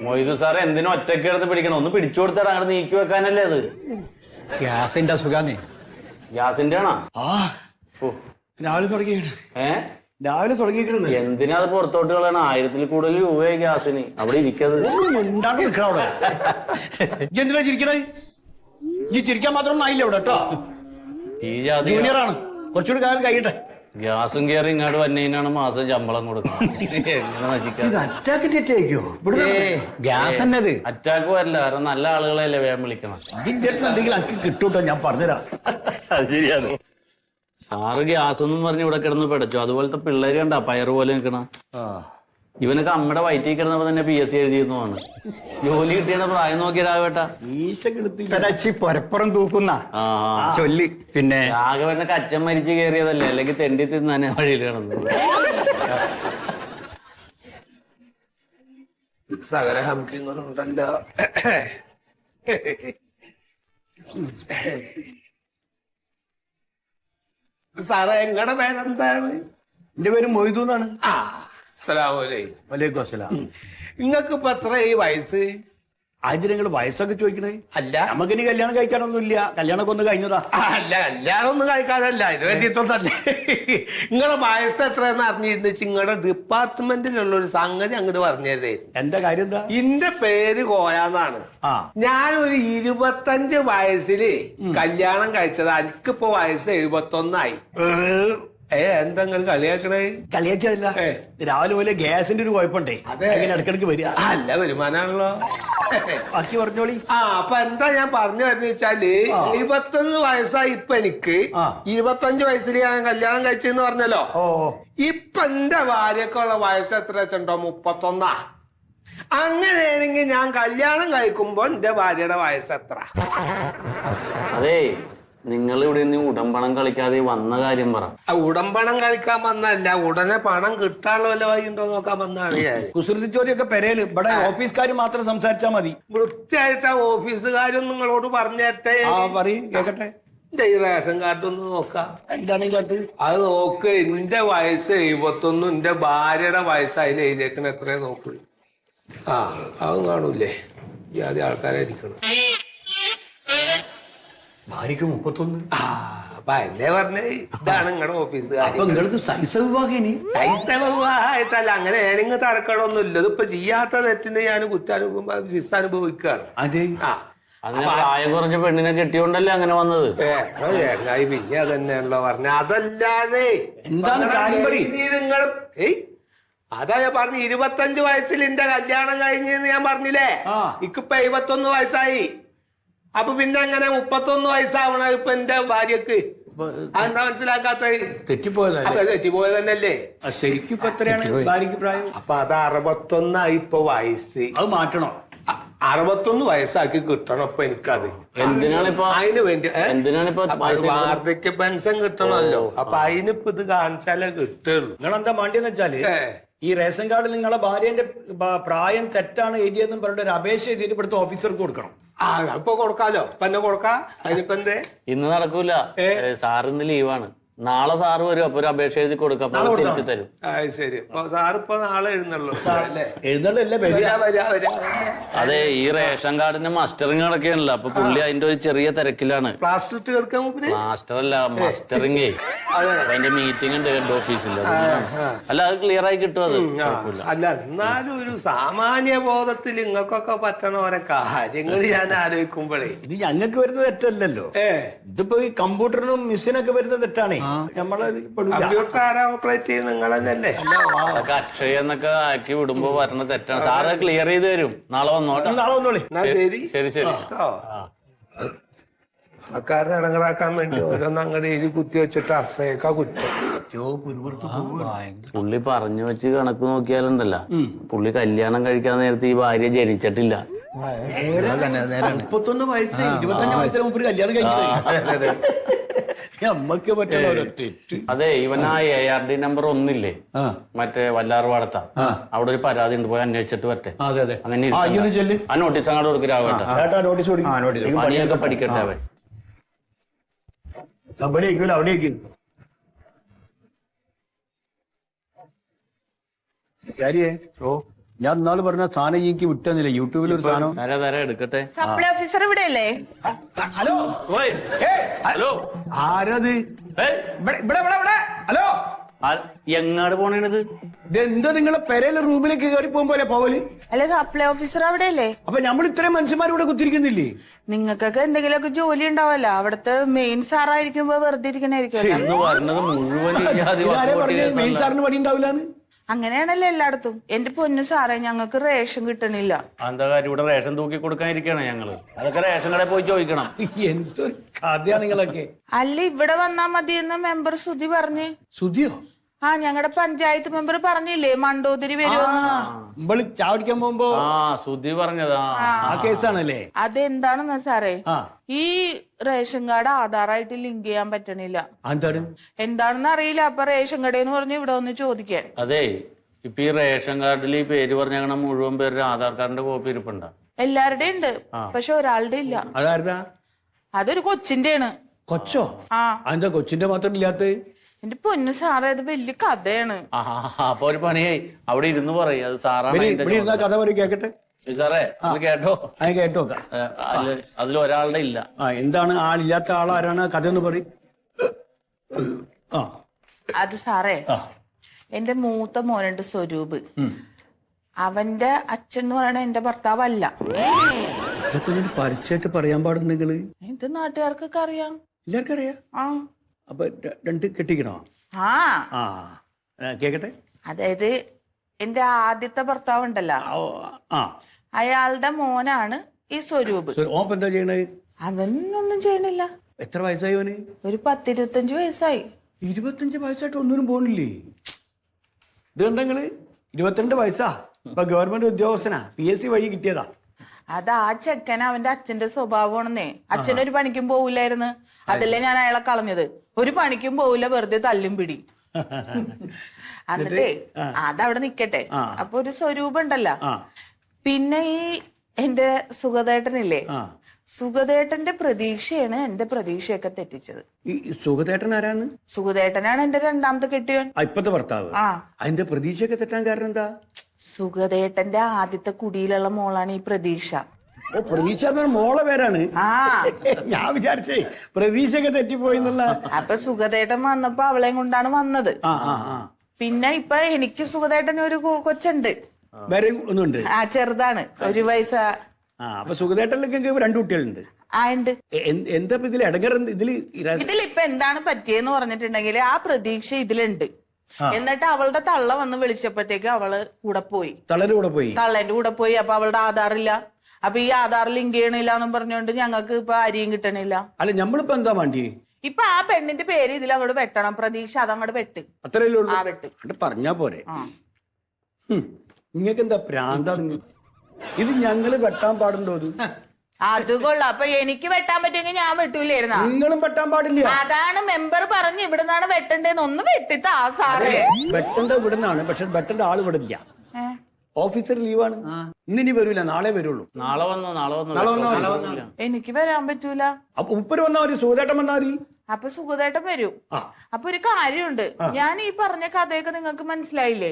മൊയ്തു സാറേ എന്തിനും ഒറ്റയ്ക്ക് എടുത്ത് പിടിക്കണം? ഒന്ന് പിടിച്ചു കൊടുത്താൽ അങ്ങോട്ട് നീക്കി വെക്കാനല്ലേ അത്? ഗ്യാസിന്റെ അസുഖാന്നേ. ഗ്യാസിന്റെ ആണോ? രാവിലെ തുടങ്ങിയാണ്. രാവിലെ തുടങ്ങിയിരിക്കണത്. എന്തിനാ അത് പുറത്തോട്ട് കളയണം? 1000-ൽ കൂടുതൽ രൂപയായി ഗ്യാസിന്. അവിടെ ഇരിക്കത് എന്തിനാ ചിരിക്കണേ? ഈ ചിരിക്കാൻ മാത്രം ആയില്ല ഇവിടെ കേട്ടോ. ഈ ജാതി ജൂനിയറാണ്, കുറച്ചുകൂടി കാലം കഴിയട്ടെ. ഗ്യാസും കയറി ഇങ്ങോട്ട് വന്നതിനാണ് മാസം ശമ്പളം കൊടുക്കുന്നത്. എങ്ങനെ നശിക്കാം? അറ്റാക്ക് വരില്ല, കാരണം നല്ല ആളുകളെയല്ലേ വേഗം വിളിക്കണം. എന്തെങ്കിലും അക്ക് കിട്ടൂട്ടോ, ഞാൻ പറഞ്ഞുതരാം. അത് ശരിയാണ്. സാറ് ഗ്യാസ് എന്നും പറഞ്ഞ് ഇവിടെ കിടന്ന് പിടച്ചു. അതുപോലത്തെ പിള്ളേര് കണ്ട പയറ് പോലെ നിൽക്കണം. ഇവനൊക്കെ അമ്മയുടെ വയറ്റിൽ കിടന്നപ്പോ തന്നെ PSC എഴുതിയിരുന്നതാണ്. ജോലി കിട്ടിയ പ്രായം നോക്കിയ രാഘവേട്ട പൊരപ്പുറം തൂക്കുന്ന ചൊല്ലി. പിന്നെ രാഘവനൊക്കെ അച്ഛൻ മരിച്ചു കയറിയതല്ലേ, അല്ലെങ്കിൽ തെണ്ടി തിന്നാനെ വഴിയിൽ കിടന്നത്. സകലഹംസങ്ങളുണ്ടല്ലോ. സാറേ, എങ്ങടെ പേരെന്താണ്? എന്റെ പേര് മൊയ്തു എന്നാണ്. വലൈക്കും അസ്സലാം. നിങ്ങൾക്ക് ഇപ്പൊ എത്രയായി വയസ്സ്? ആദ്യം നിങ്ങൾ വയസ്സൊക്കെ ചോദിക്കണേ? അല്ല, നമുക്ക് ഇനി കല്യാണം കഴിക്കാനൊന്നുമില്ല. കല്യാണമൊക്കെ ഒന്ന് കഴിഞ്ഞതാ. അല്ല, കല്യാണം ഒന്നും കഴിക്കാനല്ല, അതിന് വേണ്ടിയിട്ടൊന്നല്ലേ. നിങ്ങളുടെ വയസ്സ് എത്രയെന്ന് അറിഞ്ഞിരുന്നു നിങ്ങളുടെ ഡിപ്പാർട്ട്മെന്റിലുള്ള ഒരു സംഗതി അങ്ങോട്ട് പറഞ്ഞതേ. എന്താ കാര്യം? എന്താ? എന്റെ പേര് കോയാന്നാണ്. ഞാനൊരു 25 വയസ്സില് കല്യാണം കഴിച്ചത്. എനിക്കിപ്പോ വയസ്സ് 71 എന്താ നിങ്ങൾ കളിയാക്കണേ? കളിയാക്കിയതല്ല, രാവിലെ പോലെ ഗ്യാസിന്റെ ഒരു കുഴപ്പമുണ്ടേ. അങ്ങനെ ഇടക്കിടക്ക് വരിക. നല്ല വരുമാനാണല്ലോ. ബാക്കി പറഞ്ഞോളി. അപ്പൊ എന്താ ഞാൻ പറഞ്ഞു വരുന്ന വെച്ചാല്, 21 വയസ്സായി ഇപ്പൊ എനിക്ക്. 25 വയസ്സിൽ ഞാൻ കല്യാണം കഴിച്ചെന്ന് പറഞ്ഞല്ലോ. ഇപ്പൊ എന്റെ ഭാര്യക്കുള്ള വയസ്സ് എത്ര വെച്ചിട്ടുണ്ടോ? 31. അങ്ങനെയാണെങ്കിൽ ഞാൻ കല്യാണം കഴിക്കുമ്പോ എന്റെ ഭാര്യയുടെ വയസ്സ് എത്ര? അതേ, നിങ്ങൾ ഇവിടെ നിന്ന് ഉടമ്പണം കളിക്കാതെ വന്ന കാര്യം പറ. ഉടമ്പണം കളിക്കാൻ വന്നല്ല, ഉടനെ പണം കിട്ടാനുള്ള വല്ല വഴി ഉണ്ടോ നോക്കാൻ വന്നാണ് ഞാൻ. കുസൃതിച്ചോരിയൊക്കെ പെരേല്. ഇവിടെ ഓഫീസുകാർ മാത്രം സംസാരിച്ചാ മതി. വൃത്തിയായിട്ട് ഓഫീസുകാരും നിങ്ങളോട് പറഞ്ഞേട്ടെ. പറയും, കേക്കട്ടെ. ഈ റേഷൻ കാർഡ് ഒന്ന് നോക്കാം. എന്താണ് ഈ കാർഡ്? അത് നോക്ക്. എന്റെ വയസ്സ് 71, എന്റെ ഭാര്യയുടെ വയസ്സ് അതിൽ എഴുതിയേക്കണ എത്രയാ നോക്ക്. അത് കാണൂലേ? ഈ ആദ്യം ആൾക്കാരായിരിക്കണം. ഭാര്യക്ക് 31. അപ്പൊ എന്നെ പറഞ്ഞേ ഇതാണ് നിങ്ങളുടെ ഓഫീസുകാർ. സൈസ വിഭാഗം. സൈസ വിഭാഗമായിട്ടല്ല, അങ്ങനെ ഏണിങ് തരക്കടൊന്നും ഇല്ല. ഇതിപ്പോ ചെയ്യാത്ത തെറ്റിന് ഞാൻ ശിക്ഷ അനുഭവിക്കുകയാണ്. അതെ. അങ്ങനെ പ്രായം കുറഞ്ഞ പെണ്ണിനെ കെട്ടിയോണ്ടല്ലേ അങ്ങനെ വന്നത്? പിന്നെ അതന്നെയാണല്ലോ പറഞ്ഞ. അതല്ലാതെ എന്താണ് കാര്യം? നിങ്ങൾ അതാ ഞാൻ പറഞ്ഞു. 25 വയസ്സിൽ എന്റെ കല്യാണം കഴിഞ്ഞെന്ന് ഞാൻ പറഞ്ഞില്ലേ. ഇക്കിപ്പൊ 71 വയസ്സായി. അപ്പൊ പിന്നെ അങ്ങനെ 31 വയസ്സാവണ ഇപ്പൊ എന്റെ ഭാര്യക്ക്. അതെന്താ മനസ്സിലാക്കാത്ത? തെറ്റിപ്പോയത് തന്നെയല്ലേ. ശരിക്കും ഇപ്പൊ എത്രയാണ് ഭാര്യക്ക് പ്രായം? അപ്പൊ അത് 61 ഇപ്പൊ വയസ്സ്. അത് മാറ്റണം. 61 വയസ്സാക്കി കിട്ടണം ഇപ്പൊ എനിക്കത്. എന്തിനാണിപ്പോ? അതിന് വേണ്ടി എന്തിനാണിപ്പോ വാർദ്ധക്യ പെൻഷൻ കിട്ടണമല്ലോ. അപ്പൊ അതിനിപ്പോ ഇത് കാണിച്ചാലേ കിട്ടുള്ളൂ. നിങ്ങളെന്താ വേണ്ടിയെന്ന് വെച്ചാല്, ഈ റേഷൻ കാർഡിൽ നിങ്ങളെ ഭാര്യന്റെ പ്രായം തെറ്റാണ് എഴുതിയെന്നും പറഞ്ഞിട്ട് ഒരു അപേക്ഷ എഴുതിയിട്ട് ഇവിടുത്തെ ഓഫീസർക്ക് കൊടുക്കണം. ഇപ്പൊ കൊടുക്കാലോ. ഇപ്പൊ എന്നെ കൊടുക്കാം. അതിനിപ്പോ എന്തേ? ഇന്ന് നടക്കൂല, സാർ ഇന്ന് ലീവാണ്. നാളെ സാറ് വരും. അപ്പൊ ഒരു അപേക്ഷ എഴുതി കൊടുക്കാം, തിരിച്ചു തരും. ശരി. സാറിപ്പോ നാളെ എഴുന്നള്ളൂ. അതെ, ഈ റേഷൻ കാർഡിന്റെ മസ്റ്ററിങ് നടക്കുകയാണല്ലോ. അപ്പൊ പുള്ളി അതിന്റെ ഒരു ചെറിയ തിരക്കിലാണ്. പ്ലാസ്റ്റർ ഇട്ട് കിടക്കാൻ മാസ്റ്റർ അല്ല, മസ്റ്ററിങ്. അതിന്റെ മീറ്റിംഗ് ഉണ്ട് ഹെഡ് ഓഫീസിൽ. അല്ല, അത് ക്ലിയർ ആയി കിട്ടും. അത് അല്ല, എന്നാലും ഒരു സാമാന്യ ബോധത്തിൽ ഇങ്ങൾക്കൊക്കെ പറ്റണ ഓരോ കാര്യങ്ങൾ ഞാൻ ആലോചിക്കുമ്പോഴേ, ഇത് ഞങ്ങൾക്ക് വരുന്ന തെറ്റല്ലല്ലോ. ഇതിപ്പോ ഈ കമ്പ്യൂട്ടറിനും മെഷീനൊക്കെ വരുന്ന തെറ്റാണേ. ഓപ്പറേറ്റ് ചെയ്യുന്ന നിങ്ങൾ തന്നെയല്ലേ? അതൊക്കെ അക്ഷയ എന്നൊക്കെ ആക്കി വിടുമ്പോ വരണ തെറ്റാണ്. സാറ് ക്ലിയർ ചെയ്ത് തരും. നാളെ വന്നോട്ടെ. നാളെ വന്നോളി. ശരി ശരി. ആൾക്കാരെ ഇടങ്ങറാക്കാൻ വേണ്ടി ഓരോന്ന് അങ്ങോട്ട് എഴുതി കുത്തി വെച്ചിട്ട് അസയൊക്കെ കുറ്റം. പുള്ളി പറഞ്ഞു വെച്ച് കണക്ക് നോക്കിയാലുണ്ടല്ല, പുള്ളി കല്യാണം കഴിക്കാൻ നേരത്തെ ഈ ഭാര്യ ജനിച്ചിട്ടില്ല. 31 വയസ്സ് 25 വയസ്സിൽ മുമ്പ് കല്യാണം കഴിക്കുന്നത്. നമ്മക്ക് പറ്റുന്ന ഒരു തെറ്റ്. അതെ, ഇവൻ ആ ARD നമ്പർ 1 ഇല്ലേ, മറ്റേ വല്ലാർപാടത്ത, അവിടെ ഒരു പരാതി ഉണ്ട്, പോയി അന്വേഷിച്ചിട്ട് വരട്ടെ. അതെ അതെ, അങ്ങനെ ചെല്ല്. ആ നോട്ടീസ് അങ്ങോട്ട് കൊടുക്കരാവട്ടെ, നോട്ടീസ് കൊടുക്കും. പണിയൊക്കെ പഠിക്കട്ടെ അവൻ. അവിടെ ഓ, ഞാൻ ഇന്നാള് പറഞ്ഞ സാധനം എനിക്ക് വിട്ടെന്നില്ല, യൂട്യൂബിൽ ഒരു സാധനം. തരാ എടുക്കട്ടെ. സപ്ലൈ ഓഫീസർ ഇവിടെ അല്ലേ? ഹലോ, ഓയ്, ഹലോ, ആരത്? ഹലോ, എങ്ങാട് പോണേണത്? ഇതെന്താ നിങ്ങളെ പെരയിലെ റൂമിലേക്ക് കയറി പോകുമ്പോലെ പോവല്? അല്ലെ, സപ്ലൈ ഓഫീസർ അവിടെ അല്ലേ? അപ്പൊ നമ്മൾ ഇത്രയും മനുഷ്യന്മാർ ഇവിടെ കുത്തിരിക്കുന്നില്ലേ? നിങ്ങൾക്കൊക്കെ എന്തെങ്കിലുമൊക്കെ ജോലി ഉണ്ടാവല്ലോ, അവിടുത്തെ മെയിൻ സാറായിരിക്കുമ്പോ വെറുതെ ഇരിക്കണായിരിക്കും. എന്ന് പറഞ്ഞത് മുഴുവൻ ഇതാരെ പറഞ്ഞ മെയിൻ സാറിന് പണി ഉണ്ടാവില്ലാന്ന്? അങ്ങനെയാണല്ലോ എല്ലായിടത്തും. എന്റെ പൊന്നു സാറേ, ഞങ്ങൾക്ക് റേഷൻ കിട്ടണില്ല. എന്താ കാര്യം, ഇവിടെ റേഷൻ തൂക്കി കൊടുക്കാനിരിക്കണ ഞങ്ങള്. അതൊക്കെ റേഷൻ കടയിൽ പോയി ചോദിക്കണം. എന്തൊരു കഥയാണ് നിങ്ങളൊക്കെ. അല്ല, ഇവിടെ വന്നാ മതിയെന്ന് മെമ്പർ സുധി പറഞ്ഞ്. സുധിയോ? ആ, ഞങ്ങളുടെ പഞ്ചായത്ത് മെമ്പർ പറഞ്ഞില്ലേ മണ്ടോതിരി വരുമെന്ന്. നമ്മള് ചാവടിക്കാൻ പോകുമ്പോ സുധി പറഞ്ഞതാ. ആ കേസാണല്ലേ? അതെന്താണെന്നാ സാറേ, ഈ റേഷൻ കാർഡ് ആധാറായിട്ട് ലിങ്ക് ചെയ്യാൻ പറ്റണില്ല. എന്താണെന്ന് അറിയില്ല. അപ്പൊ റേഷൻ കടയെന്ന് പറഞ്ഞ് ഇവിടെ ഒന്ന് ചോദിക്കാൻ. അതെ, ഇപ്പൊ ഈ റേഷൻ കാർഡിൽ ഈ പേര് പറഞ്ഞ മുഴുവൻ പേരുടെ ആധാർ കാർഡിന്റെ കോപ്പി ഇരിപ്പുണ്ടോ? എല്ലാവരുടെയും ഉണ്ട്, പക്ഷെ ഒരാളുടെ ഇല്ല. അതൊരു കൊച്ചിന്റെയാണ്. കൊച്ചോ? ആ, എന്താ കൊച്ചിന്റെ മാത്രം ഇല്ലാത്ത? എന്റെ പൊന്നു സാറേ, അത് വലിയ കഥയാണ്. അപ്പൊ ഒരു പണിയായി, അവിടെ ഇരുന്ന് പറയും അത് സാറാണ് കഥ പറയും, കേക്കട്ടെ സാറേ. അത് കേട്ടോ, കേട്ടോ. അതിൽ ഒരാളുടെ ഇല്ല. എന്താണ് ആളില്ലാത്ത ആളാരാണ്? കഥ ഒന്ന് പറയും. അത് സാറേ, എന്റെ മൂത്ത മോനുണ്ട് സ്വരൂപ്. അവന്റെ അച്ഛൻ എന്ന് പറയണ എന്റെ ഭർത്താവല്ല. ഇതൊക്കെ പരിചയമായിട്ട് പറയാൻ പാടും നിങ്ങള്? ഇത് നാട്ടുകാർക്കൊക്കെ അറിയാം. എല്ലാവർക്കും അറിയാം. അപ്പൊ രണ്ട് കെട്ടിക്കണോ? ആ, കേക്കട്ടെ. അതായത് എന്റെ ആദ്യത്തെ ഭർത്താവ് ഉണ്ടല്ലോ, അയാളുടെ മോനാണ് ഈ സ്വരൂപ്. എന്താ ചെയ്യണേ? അവനൊന്നും ചെയ്യണില്ല. എത്ര വയസ്സായി അവന്? ഒരു 10-25 വയസ്സായി. 25 വയസ്സായിട്ട് ഒന്നിനും പോണില്ലേ? ഇത് കണ്ടെങ്കില് 22 വയസ്സാ. ഇപ്പൊ ഗവൺമെന്റ് ഉദ്യോഗസ്ഥനാ, PSC വഴി കിട്ടിയതാ. അത് ആ ചെക്കൻ അവന്റെ അച്ഛന്റെ സ്വഭാവമാണെന്നേ. അച്ഛനൊരു പണിക്കും പോവില്ലായിരുന്നു. അതല്ലേ ഞാൻ അയാളെ കളഞ്ഞത്. ഒരു പണിക്കും പോവില്ല, വെറുതെ തല്ലും പിടി. എന്നിട്ടേ അതവിടെ നിക്കട്ടെ. അപ്പൊ ഒരു സ്വരൂപം ഉണ്ടല്ലോ. പിന്നെ ഈ എന്റെ സുഗതേട്ടനില്ലേ, സുഗതേട്ടന്റെ പ്രതീക്ഷയാണ് എന്റെ പ്രതീക്ഷയൊക്കെ തെറ്റിച്ചത്. സുഗതേട്ടൻ ആരാന്ന്? സുഗതേട്ടനാണ് എന്റെ രണ്ടാമത്തെ കെട്ടിയവൻ, ഇപ്പത്തെ ഭർത്താവ്. അതിന്റെ പ്രതീക്ഷയൊക്കെ തെറ്റാൻ കാരണം എന്താ? സുഗതേട്ടന്റെ ആദ്യത്തെ കുടിയിലുള്ള മോളാണ് ഈ പ്രതീക്ഷ. പ്രതീക്ഷ മോളെ പേരാണ്. ഞാൻ വിചാരിച്ചേ പ്രതീക്ഷയൊക്കെ തെറ്റിപ്പോയി എന്നുള്ള. അപ്പൊ സുഗതേട്ടൻ വന്നപ്പോ അവളെയും കൊണ്ടാണ് വന്നത്. പിന്നെ ഇപ്പൊ എനിക്ക് സുഗതേട്ടന് ഒരു കൊച്ചുണ്ട്. വേറെ ഒന്നുണ്ട്? ചെറുതാണ്, 1 വയസ്സ്. അപ്പൊ സുഗതേട്ടനിലേക്ക് 2 കുട്ടികളുണ്ട്. ഉണ്ട്. എന്താ ഇതിൽ ഇടങ്ങറുണ്ട്? ഇതിലിപ്പൊ എന്താണ് പറ്റിയെന്ന് പറഞ്ഞിട്ടുണ്ടെങ്കിൽ ആ പ്രതീക്ഷ ഇതിലുണ്ട്. എന്നിട്ട് അവളുടെ തള്ള വന്ന് വിളിച്ചപ്പോഴത്തേക്ക് അവള് കൂടെ പോയി. തള്ളേന്റെ കൂടെ പോയി. അപ്പൊ അവളുടെ ആധാറില്ല. അപ്പൊ ഈ ആധാർ ലിങ്ക് ചെയ്യണില്ല എന്നും പറഞ്ഞോണ്ട് ഞങ്ങൾക്ക് ഇപ്പൊ അരിയും കിട്ടണില്ല. അല്ല, നമ്മളിപ്പോ എന്താ വേണ്ടി? ഇപ്പൊ ആ പെണ്ണിന്റെ പേര് ഇതിൽ അങ്ങോട്ട് വെട്ടണം. പ്രതീക്ഷ അതങ്ങോട്ട് വെട്ട്. അത്രയല്ലേ വെട്ട് പറഞ്ഞാ പോരെ? നിങ്ങൾക്ക് എന്താ പ്രാന്താണ്? ഇത് ഞങ്ങള് വെട്ടാൻ പാടുണ്ടോ? അത് കൊള്ളാം. അപ്പൊ എനിക്ക് വെട്ടാൻ പറ്റുമെങ്കിൽ ഞാൻ വെട്ടൂലായിരുന്ന? നിങ്ങളും വെട്ടാൻ പാടില്ല. അതാണ് മെമ്പർ പറഞ്ഞ് ഇവിടുന്നാണ് വെട്ടണ്ടേന്ന്. ഒന്ന് വെട്ടിത്താ സാറേ. വെട്ടേണ്ട ഇവിടുന്നാണ്, പക്ഷെ വെട്ടേണ്ട ആള് വിടില്ല. ഓഫീസർ ലീവാണ്. ഇന്നിനി വരൂല, നാളെ വരുള്ളൂ. നാളെ വന്നു. എനിക്ക് വരാൻ പറ്റൂല. അപ്പൊ ഉപ്പര് വന്നാ മതി, സുഗതേട്ടൻ വന്നാ മതി. അപ്പൊ സുഗതേട്ടൻ വരും. അപ്പൊ ഒരു കാര്യമുണ്ട്, ഞാൻ ഈ പറഞ്ഞ കഥയൊക്കെ നിങ്ങൾക്ക് മനസ്സിലായില്ലേ?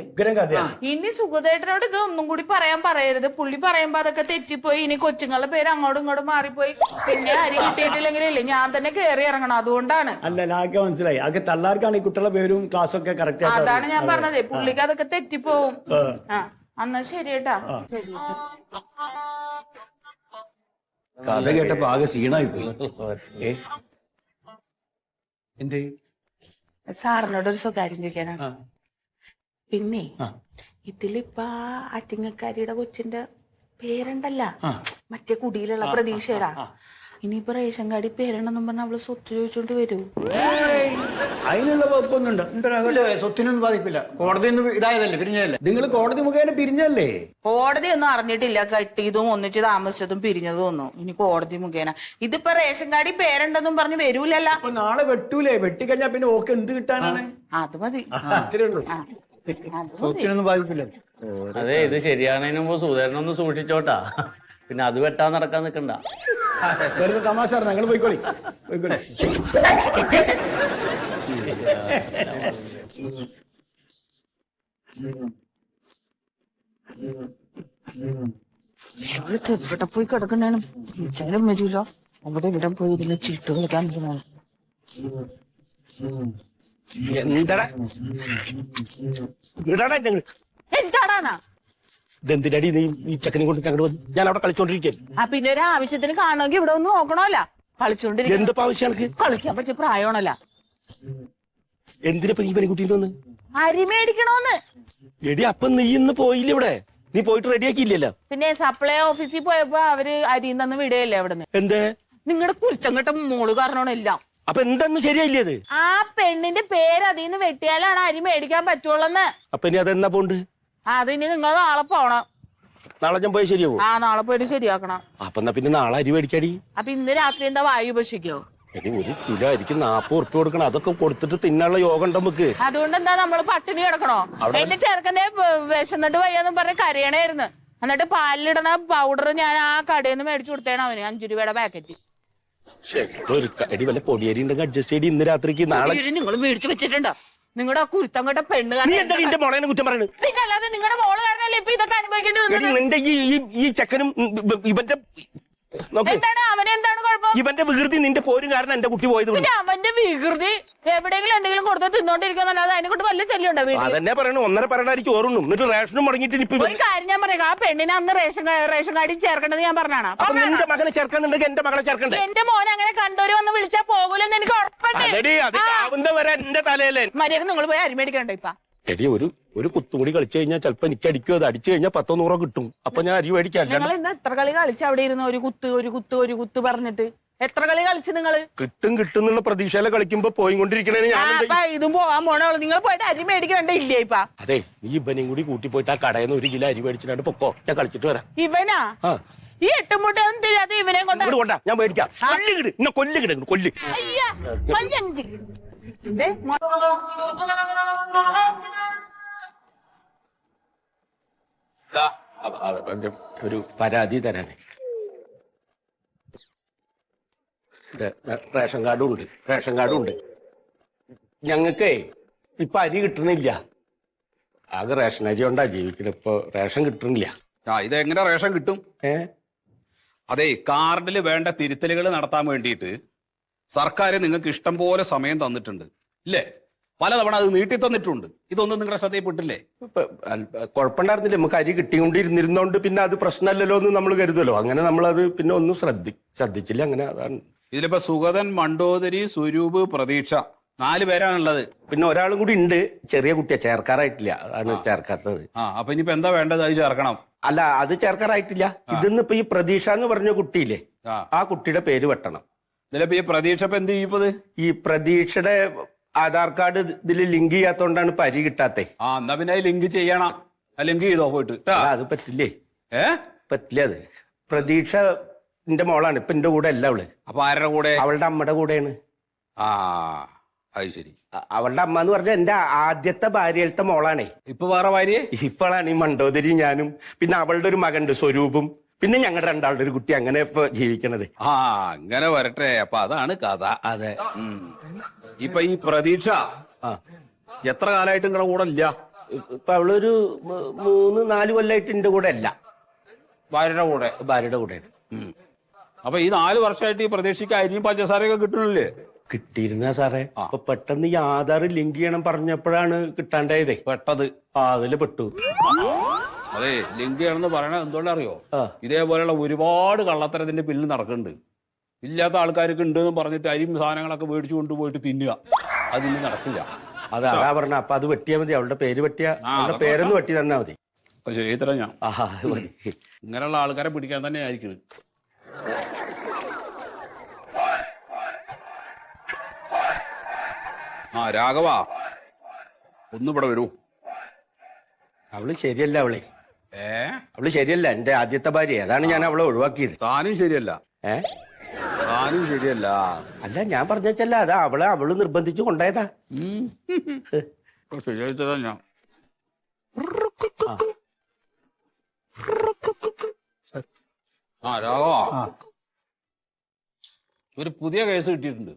ഇനി സുഗതേട്ടനോട് ഇത് ഒന്നും കൂടി പറയാൻ പറയരുത്. പുള്ളി പറയുമ്പോ അതൊക്കെ തെറ്റിപ്പോയി. ഇനി കൊച്ചുങ്ങളുടെ പേര് അങ്ങോട്ടും ഇങ്ങോട്ടും മാറിപ്പോയി. പിന്നെ അരി കിട്ടിയിട്ടില്ലെങ്കിലേ ഞാൻ തന്നെ കയറി ഇറങ്ങണം. അതുകൊണ്ടാണ്. അല്ല, മനസ്സിലായി. അതൊക്കെ തള്ളാർക്കാണ് ഈ കുട്ടികളുടെ പേരും ക്ലാസ്സും ഒക്കെ കറക്റ്റ്. അതാണ് ഞാൻ പറഞ്ഞത്. പുള്ളിക്ക് അതൊക്കെ തെറ്റിപ്പോവും. എന്നാ ശരി കേട്ടാ. കഥ കേട്ടപ്പോ ആകെ ക്ഷീണായി പോയി. എന്തേ? സാറിനോടൊരു സ്വകാര്യം ചോദിക്കാനാണ്. പിന്നെ ഇതിലിപ്പ ആറ്റിങ്ങക്കാരിയുടെ കൊച്ചിന്റെ പേരുണ്ടല്ല, മറ്റേ കുടിയിലുള്ള പ്രതീക്ഷയുടെ, ഇനിയിപ്പോ റേഷൻ കാർഡിൽ പേരെണ്ണെന്നും പറഞ്ഞ അവള് സ്വത്ത് ചോദിച്ചോണ്ട് വരൂ. അതിനുള്ള വകുപ്പൊന്നും ഉണ്ട്. സ്വത്തിനൊന്നും ബാധിക്കില്ല. കോടതി ഇതായതല്ലേ, പിരിഞ്ഞതല്ലേ. നിങ്ങൾ കോടതി മുഖേന പിരിഞ്ഞല്ലേ? കോടതി ഒന്നും അറിഞ്ഞിട്ടില്ല കെട്ടിയതും ഒന്നിച്ച് താമസിച്ചതും പിരിഞ്ഞതും ഒന്നും. ഇനി കോടതി മുഖേന. ഇതിപ്പോ റേഷൻ കാർഡിൽ പേരുണ്ടെന്നും പറഞ്ഞ് വരൂലല്ല. അപ്പൊ നാളെ വെട്ടൂലേ? വെട്ടിക്കഴിഞ്ഞാ പിന്നെ ഓക്ക് എന്ത് കിട്ടാനാണ്? അത് മതി. അത്രേ ഉള്ളൂ. സ്വത്തിനൊന്നും ബാധിക്കില്ല. അതെ, ഇത് ശരിയാണതിന് മുമ്പ് സുധേരനൊന്ന് സൂക്ഷിച്ചോട്ടാ. പിന്നെ അത് വെട്ടാൻ നടക്കാൻ നിൽക്കണ്ട. വെറുതെ തമാശ ഞങ്ങൾ പോയിക്കോളി. ഇവിടെ പോയി കിടക്കണേനും വിളിച്ചാലും വരൂല. അവിടെ ഇവിടെ പോയി ഇതിന് ചീട്ട് കളിക്കാൻ പോകണം. എന്താടാ ഇതെന്തിനടി നീ ഈ ചെക്കനെ കൊണ്ട് അങ്ങോട്ട് വന്നു? ഞാൻ അവിടെ കളിച്ചോണ്ടിരിക്കും. പിന്നെ ഒരു ആവശ്യത്തിന് കാണുമെങ്കിൽ ഇവിടെ ഒന്ന് നോക്കണമല്ല. കളിച്ചോണ്ടിരിക്കും. എന്തിപ്പോ ആവശ്യം? കളിക്കാൻ പറ്റിയ പ്രായമാണല്ല. എന്തിനപ്പോ നീ പെൺകുട്ടീന്ന് വന്ന് അരി മേടിക്കണോന്ന്? എടി അപ്പൊ നീ ഇന്ന് പോയില്ല ഇവിടെ? നീ പോയിട്ട് റെഡിയാക്കിയില്ലല്ലോ. പിന്നെ സപ്ലൈ ഓഫീസിൽ പോയപ്പോ അവര് അരിയും തന്ന് വിടുകയല്ലേ അവിടുന്ന്. എന്തേ? നിങ്ങളുടെ കുരുത്തങ്കട്ട മോള് കാരണമാണ് എല്ലാം. അപ്പൊ എന്തെന്ന് ശരിയായില്ലേ അത്? ആ പെണ്ണിന്റെ പേര് അതിന്ന് വെട്ടിയാലാണ് അരി മേടിക്കാൻ പറ്റുള്ളന്ന്. അപ്പൊ ഇനി അതെന്നാ പോണ്ട്? അത് ഇനി നിങ്ങൾ നാളെ പോണം. നാളെ ഞാൻ പോയി ശരിയാവോ? ആ, നാളെ പോയിട്ട് ശരിയാക്കണം. അപ്പൊ എന്നാ പിന്നെ നാളെ അരി മേടിക്കാടി. അപ്പൊ ഇന്ന് രാത്രി എന്താ വായു ഭക്ഷിക്കോ? എടി 1 കിലോ അരിക്ക് 40 ഉറുപ്പ്യ കൊടുക്കണം. അതൊക്കെ കൊടുത്തിട്ട് തിന്നാനുള്ള യോഗം ഉണ്ട് നമുക്ക്. അതുകൊണ്ട് എന്താ നമ്മള് പട്ടിണി കിടക്കണോ? എന്റെ ചെറുക്കനെ വിശന്നിട്ട് വയ്യാന്നും പറഞ്ഞ് കരയണായിരുന്നു. എന്നിട്ട് പാലിലിടണ പൗഡർ ഞാൻ ആ കടയിൽ നിന്ന് മേടിച്ചു കൊടുത്തേണ് അവന് 5 രൂപയുടെ പാക്കറ്റ്. എടി വല്ല പൊടിയരി ഉണ്ടെങ്കിൽ അഡ്ജസ്റ്റ് ചെയ്ത് ഇന്ന് രാത്രിക്ക് നാളെ നിങ്ങൾ മേടിച്ചു വെച്ചിട്ടുണ്ടോ? നിങ്ങളുടെ കുരുത്തങ്കട്ട പെണ്ണ് നിന്റെ മോളേനെ കുറ്റം പറയുന്നത്? പിന്നെ അല്ലാതെ നിങ്ങളുടെ മോള് കാരണല്ലേ ഇപ്പൊ ഇതൊക്കെ അനുഭവിക്കേണ്ടി? നിന്റെ ഈ ചെക്കനും ഇവന്റെ എന്താണ് അവനെന്താണ് കുഴപ്പം? ഇവന്റെ വികൃതി നിന്റെ പോരും കാരണം എന്റെ കുട്ടി പോയത്. പിന്നെ അവന്റെ വികൃതി എവിടെയെങ്കിലും എന്തെങ്കിലും കൊടുത്ത് തിന്നോണ്ടിരിക്കാന്നല്ലാതെ അതിനെ കൊണ്ട് വല്ല ശല്യം ഉണ്ടോ വീട്ടിൽ? അതന്നെ പറയണു. 1.5 പറയണായിരിക്കും ഓർമ്മ. എന്നിട്ട് റേഷനും മുടങ്ങിട്ട് ഇപ്പൊ ഒരു കാര്യം ഞാൻ പറയാം. ആ പെണ്ണിനെ അന്ന് റേഷൻ കാർഡിൽ ചേർക്കേണ്ടത് ഞാൻ പറഞ്ഞാണ്. നിന്റെ മകനെ ചേർക്കാന്നുണ്ടെങ്കിൽ എന്റെ മകളെ ചേർക്കണ്ടേ? എന്റെ മോനെ അങ്ങനെ കണ്ടവര് വന്ന് വിളിച്ചാൽ പോകൂലെന്ന് എനിക്ക് ഉറപ്പുണ്ട്. വരെ എന്റെ തലയിലേ മര്യാദ നിങ്ങൾ പോയി അരി മേടിക്കണ്ടോ ഇപ്പൊ? എടി ഒരു കുത്തുകൂടി കളിച്ചു കഴിഞ്ഞാൽ ചിലപ്പോ എനിക്ക് അടിക്കും. അത് അടിച്ചു കഴിഞ്ഞാൽ 100-100 കിട്ടും. അപ്പൊ ഞാൻ അരി മേടിക്കാം. നിങ്ങൾ ഇന്ന് എത്ര കളി കളിച്ച് അവിടെ ഇരുന്ന് ഒരു കുത്ത് പറഞ്ഞിട്ട് എത്ര കളി കളിച്ച് നിങ്ങള്? കിട്ടും എന്നുള്ള പ്രതീക്ഷയിലെ കളിക്കുമ്പോ പോയിക്കൊണ്ടിരിക്കണേ ഞാൻ. ഇതും പോകാൻ പോണോളൂ. നിങ്ങൾ പോയിട്ട് അരി മേടിക്കണ്ടേ ഇല്ലേ ഇപ്പൊ? അതെ, നീ ഇവനെയും കൂടി കൂട്ടി പോയിട്ട് ആ കടയിൽ നിന്ന് 1 കിലോ അരി മേടിച്ചിട്ട് പൊക്കോ. ഞാൻ കളിച്ചിട്ട് വരാം. ഇവനാ ഈ 8 മുട്ടയൊന്നും തിരിയാതെ ഇവനെ കൊണ്ട് ഞാൻ മേടിക്കാം. കൊല്ല്. അയ്യാ, കൊല്ലഞ്ചി. ഒരു പരാതി തരാൻ. റേഷൻ കാർഡും ഉണ്ട്. ഞങ്ങൾക്കേ ഇപ്പൊ അരി കിട്ടണില്ല. ആകെ റേഷൻ അരി കൊണ്ടാ ജീവിക്കണം. ഇപ്പൊ റേഷൻ കിട്ടണില്ല. ഇതെങ്ങനെ റേഷൻ കിട്ടും? അതെ, കാർഡിൽ വേണ്ട തിരുത്തലുകൾ നടത്താൻ വേണ്ടിയിട്ട് സർക്കാർ നിങ്ങൾക്ക് ഇഷ്ടം പോലെ സമയം തന്നിട്ടുണ്ട് ഇല്ലേ? പലതവണ അത് നീട്ടി തന്നിട്ടുണ്ട്. ഇതൊന്നും നിങ്ങളുടെ ശ്രദ്ധയിൽപ്പെട്ടില്ലേ? കുഴപ്പമുണ്ടായിരുന്നില്ല. നമുക്ക് അരി കിട്ടിക്കൊണ്ടിരുന്നിരുന്നോണ്ട് പിന്നെ അത് പ്രശ്നമല്ലല്ലോ എന്ന് നമ്മൾ കരുതല്ലോ. അങ്ങനെ നമ്മളത് പിന്നെ ഒന്നും ശ്രദ്ധിച്ചില്ല. അങ്ങനെ അതാണ്. ഇതിലിപ്പോ സുഗതൻ, മണ്ടോദരി, സ്വരൂപ്, പ്രതീക്ഷ 4 പേരാണുള്ളത്. പിന്നെ ഒരാളും കൂടി ഉണ്ട്, ചെറിയ കുട്ടിയാ, ചേർക്കാറായിട്ടില്ല. അതാണ് ചേർക്കാത്തത്. അപ്പൊ ഇനിയിപ്പോ എന്താ വേണ്ടത്? അത് ചേർക്കണം. അല്ല, അത് ചേർക്കാറായിട്ടില്ല. ഇതിന്നിപ്പോ ഈ പ്രതീക്ഷ എന്ന് പറഞ്ഞ കുട്ടിയില്ലേ, ആ കുട്ടിയുടെ പേര് വെട്ടണം. ഇതിലിപ്പോ ഈ പ്രതീക്ഷ ഇപ്പൊ എന്ത് ചെയ്യും? ഈ പ്രതീക്ഷയുടെ ആധാർ കാർഡ് ഇതിൽ ലിങ്ക് ചെയ്യാത്തോണ്ടാണ് ഇപ്പൊ അരി കിട്ടാത്തേ. എന്നാ പിന്നെ ലിങ്ക് ചെയ്യണം. ലിങ്ക് ചെയ്തോ പോയിട്ട്? അത് പറ്റില്ലേ? പറ്റില്ല. അത് പ്രതീക്ഷന്റെ മോളാണ്. ഇപ്പൊ എന്റെ കൂടെ അല്ല അവള്. അപ്പൊ ആരുടെ കൂടെ? അവളുടെ അമ്മയുടെ കൂടെയാണ്. അത് ശരി. അവളുടെ അമ്മ എന്ന് പറഞ്ഞാൽ എന്റെ ആദ്യത്തെ ഭാര്യയിലത്തെ മോളാണേ. ഇപ്പൊ വേറെ ഭാര്യ? ഇപ്പോഴാണ് ഈ മണ്ടോദരി, ഞാനും, പിന്നെ അവളുടെ ഒരു മകണ്ട് സ്വരൂപും, പിന്നെ ഞങ്ങളുടെ 2 ഒരു കുട്ടി. അങ്ങനെ ഇപ്പൊ ജീവിക്കണത്. അങ്ങനെ വരട്ടെ. അപ്പൊ അതാണ് കഥ. അതെ. ഇപ്പൊ ഈ പ്രതീക്ഷ എത്ര കാലമായിട്ട് നിങ്ങളുടെ കൂടെ ഇല്ല? ഇപ്പൊ അവളൊരു 3-4 കൊല്ലമായിട്ട് എന്റെ കൂടെ അല്ല. ഭാര്യയുടെ കൂടെ. അപ്പൊ ഈ 4 വർഷമായിട്ട് ഈ പ്രതീക്ഷയ്ക്ക് അരിയും പഞ്ചസാരയൊക്കെ കിട്ടണില്ലേ? കിട്ടിയിരുന്ന സാറേ. അപ്പൊ പെട്ടെന്ന് ഈ ആധാർ ലിങ്ക് ചെയ്യണം പറഞ്ഞപ്പോഴാണ് കിട്ടാണ്ടായതേ. പെട്ടത് അതില് പെട്ടു. അതെ, ലിങ്ക് ചെയ്യണമെന്ന് പറയണത് എന്തുകൊണ്ട് അറിയോ? ഇതേപോലെയുള്ള ഒരുപാട് കള്ളത്തരത്തിന്റെ പിന്നിൽ നടക്കുന്നുണ്ട്. ഇല്ലാത്ത ആൾക്കാർക്ക് ഉണ്ടെന്ന് പറഞ്ഞിട്ട് അരിയും സാധനങ്ങളൊക്കെ മേടിച്ചു കൊണ്ടുപോയിട്ട് തിന്നുക. അതിന് നടക്കില്ല. അതാ പറഞ്ഞ. അപ്പൊ അത് വെട്ടിയാ മതി. അവളുടെ പേര് വെട്ടിയ, അവളുടെ പേരൊന്ന് വെട്ടി തന്നാ മതി. ശരി, തരാം ഞാൻ. അത് മതി. ഇങ്ങനെയുള്ള ആൾക്കാരെ പിടിക്കാൻ തന്നെ ആയിരിക്കും. ആ രാഘവ ഒന്നിവിടെ വരൂ. അവള് ശരിയല്ല അവളെ. ഏ അവള് ശരിയല്ല, എന്റെ ആദ്യത്തെ ഭാര്യ. അതാണ് ഞാൻ അവളെ ഒഴിവാക്കിയത്. താനും ശരിയല്ല. ഏ താനും ശരിയല്ല. അല്ല, ഞാൻ പറഞ്ഞല്ല, അതാ അവള് നിർബന്ധിച്ച് കൊണ്ടായതാ. ശരിയായിട്ടാ ഞാൻ. ആ രാഘവ, ഒരു പുതിയ കേസ് കിട്ടിയിട്ടുണ്ട്.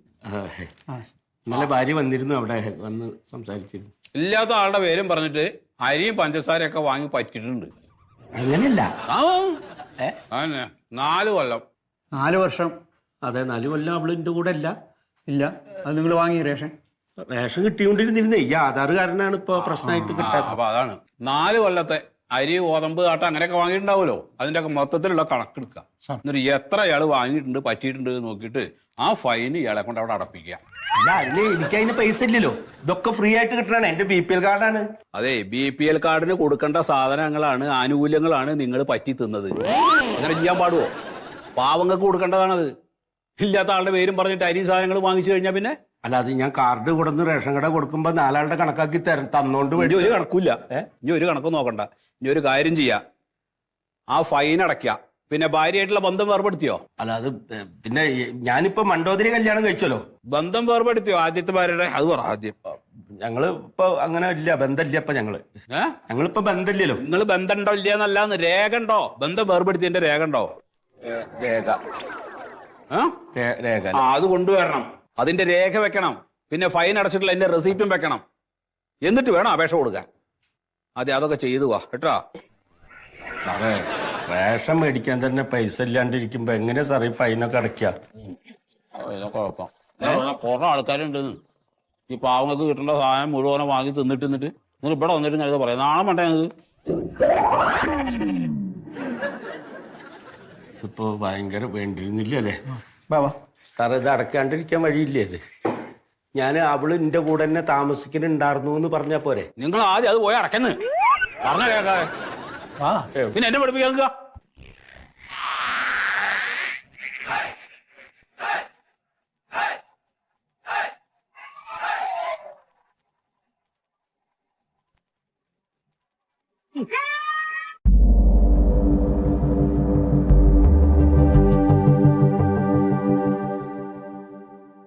ഇന്നലെ ഭാര്യ വന്നിരുന്നു, അവിടെ വന്ന് സംസാരിച്ചിരുന്നു. ഇല്ലാത്ത ആളുടെ പേരും പറഞ്ഞിട്ട് അരിയും പഞ്ചസാരയൊക്കെ വാങ്ങി പറ്റിയിട്ടുണ്ട്. അങ്ങനെയല്ല. ആ അതന്നെ 4 കൊല്ലം. 4 വർഷം. അതെ, 4 കൊല്ലം അവള് എന്റെ കൂടെ അല്ല. ഇല്ല, അത് നിങ്ങൾ വാങ്ങി റേഷൻ. റേഷൻ കിട്ടിക്കൊണ്ടിരുന്നിരുന്നേ. ഈ ആധാർ കാരനാണ് ഇപ്പൊ പ്രശ്നമായിട്ട് കിട്ടാത്തത്. അപ്പൊ അതാണ് 4 കൊല്ലത്തെ അരി, ഗോതമ്പ്, ആട്ട അങ്ങനെയൊക്കെ വാങ്ങിയിട്ടുണ്ടാവുമല്ലോ. അതിന്റെ ഒക്കെ മൊത്തത്തിലുള്ള കണക്കെടുക്കുക. എന്നിട്ട് എത്ര ഇയാൾ വാങ്ങിയിട്ടുണ്ട്, പറ്റിയിട്ടുണ്ട് നോക്കിയിട്ട് ആ ഫൈൻ ഇയാളെ കൊണ്ട് അവിടെ അടപ്പിക്കുക. അല്ല, എനിക്കതിന് പൈസ ഇല്ലല്ലോ. ഇതൊക്കെ ഫ്രീ ആയിട്ട് കിട്ടണേ. എന്റെ BPL കാർഡാണ്. അതെ, BPL കാർഡിന് കൊടുക്കേണ്ട സാധനങ്ങളാണ്, ആനുകൂല്യങ്ങളാണ് നിങ്ങൾ പറ്റി തിന്നത്. അങ്ങനെ ചെയ്യാൻ പാടുവോ? പാവങ്ങൾക്ക് കൊടുക്കേണ്ടതാണത്. ഇല്ലാത്ത ആളുടെ പേരും പറഞ്ഞിട്ട് അരി സാധനങ്ങൾ വാങ്ങിച്ചു കഴിഞ്ഞാൽ പിന്നെ അല്ല, അത് ഞാൻ കാർഡ് കൊടുന്ന് റേഷൻ കട കൊടുക്കുമ്പോ 4 ആളുടെ കണക്കാക്കി തന്നോണ്ട് ഇനി ഒരു കണക്കില്ല. ഇനി ഒരു കണക്കും നോക്കണ്ട. ഇനി ഒരു കാര്യം ചെയ്യാം, ആ ഫൈൻ അടയ്ക്കുക. പിന്നെ ഭാര്യയായിട്ടുള്ള ബന്ധം വേർപെടുത്തിയോ? അല്ല, അത് പിന്നെ ഞാനിപ്പോ മണ്ടോദരി കല്യാണം കഴിച്ചല്ലോ. ബന്ധം വേർപെടുത്തിയോ ആദ്യത്തെ ഭാര്യയുടെ? അത് പറ ആദ്യം. ഞങ്ങള് ഇപ്പൊ അങ്ങനെ ഇല്ല, ബന്ധമില്ല. ഇപ്പൊ ഞങ്ങളിപ്പോ ബന്ധമില്ലല്ലോ. നിങ്ങൾ ബന്ധം ഉണ്ടോ ഇല്ലയെന്നല്ലാന്ന് രേഖ ഉണ്ടോ? ബന്ധം വേർപെടുത്തിയതിന്റെ രേഖ ഉണ്ടോ? രേഖ രേഖ അത് കൊണ്ടുവരണം. അതിന്റെ രേഖ വെക്കണം. പിന്നെ ഫൈൻ അടച്ചിട്ടുള്ള അതിന്റെ റെസീപ്റ്റും വെക്കണം. എന്നിട്ട് വേണം അപേക്ഷ കൊടുക്കാൻ. അതെ, അതൊക്കെ ചെയ്തു വാ കേട്ടോ. സാറേ, റേഷൻ മേടിക്കാൻ തന്നെ പൈസ ഇല്ലാണ്ടിരിക്കുമ്പോ എങ്ങനെ സാറേ ഈ ഫൈനൊക്കെ അടയ്ക്കുക? കുഴപ്പം കുറെ ആൾക്കാരുണ്ട് ഈ പാവങ്ങൾക്ക് കിട്ടേണ്ട സാധനം മുഴുവനെ വാങ്ങി തിന്നിട്ട് നിങ്ങൾ ഇവിടെ വന്നിട്ട് ഞാൻ പറയാം. നാളെ വേണ്ടേ ഞങ്ങൾക്ക്? ഇതിപ്പോ ഭയങ്കര വേണ്ടിയിരുന്നില്ല അല്ലേ ബാബാ? സാറേ, ഇത് അടക്കാണ്ടിരിക്കാൻ വഴിയില്ലേ? ഇത് അവള് എന്റെ കൂടെ തന്നെ താമസിക്കുന്നുണ്ടായിരുന്നു എന്ന് പറഞ്ഞാ പോരെ? നിങ്ങൾ ആദ്യം അത് പോയി അടക്കുന്നു പറഞ്ഞ കേൾക്കാതെ പിന്നെ എന്നെ പഠിപ്പിക്കാൻ നിൽക്കുക. Yeah.